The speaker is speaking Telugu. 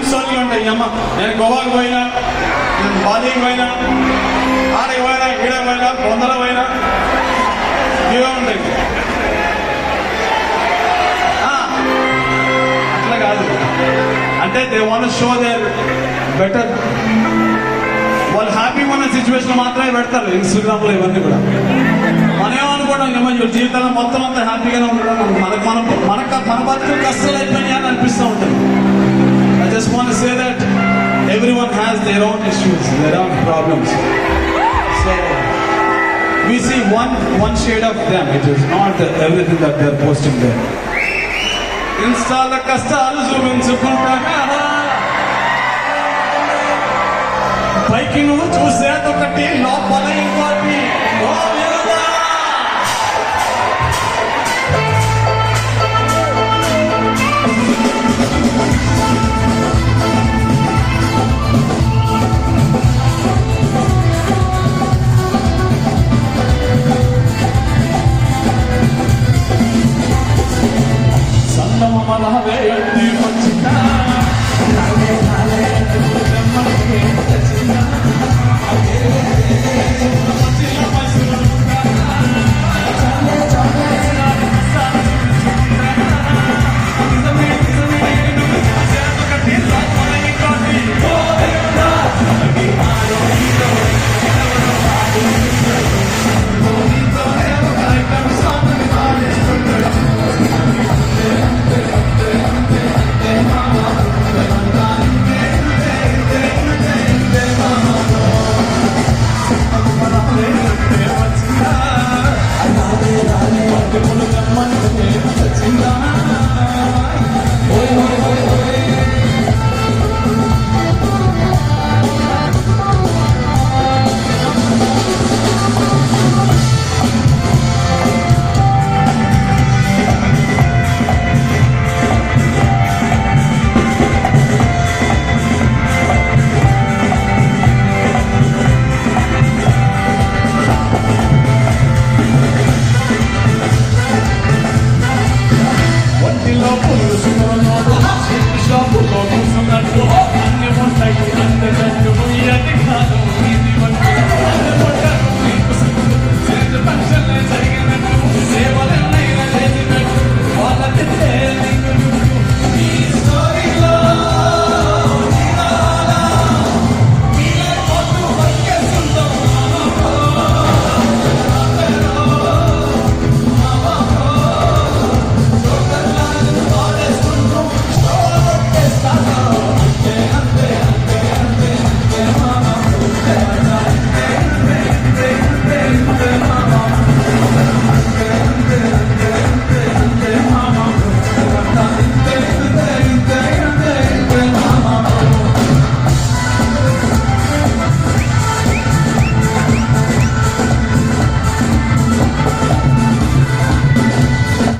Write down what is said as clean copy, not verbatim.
స్టోరీలు ఉంటాయి. అమ్మ నేను గోవాకి పోయినా, నేను బాలీకి పోయినా, ఆడకి పోయినా, ఈడకి పోయినా, కొందర పోయినా, ఇవే ఉంటాయి. అట్లా కాదు, అంటే they want show they're better. వాళ్ళు హ్యాపీగా ఉన్న సిచ్యువేషన్ మాత్రమే పెడతారు ఇన్స్టాగ్రామ్లో ఇవన్నీ కూడా. మనమేమనుకోవడం ఏమో జీవితంలో మొత్తం అంతా హ్యాపీగానే ఉండడం, మన బతుకు కష్టాలు అయిపోయినాయి అని అనిపిస్తూ ఉంటుంది. I just want to say that everyone has their own issues, their own problems. So we see one shade of them. It is not everything that they are posting there. ఇన్స్టాల కష్టాలు చూపించుకుంటాగా పైకి నువ్వు చూసేదొకటి, లోపల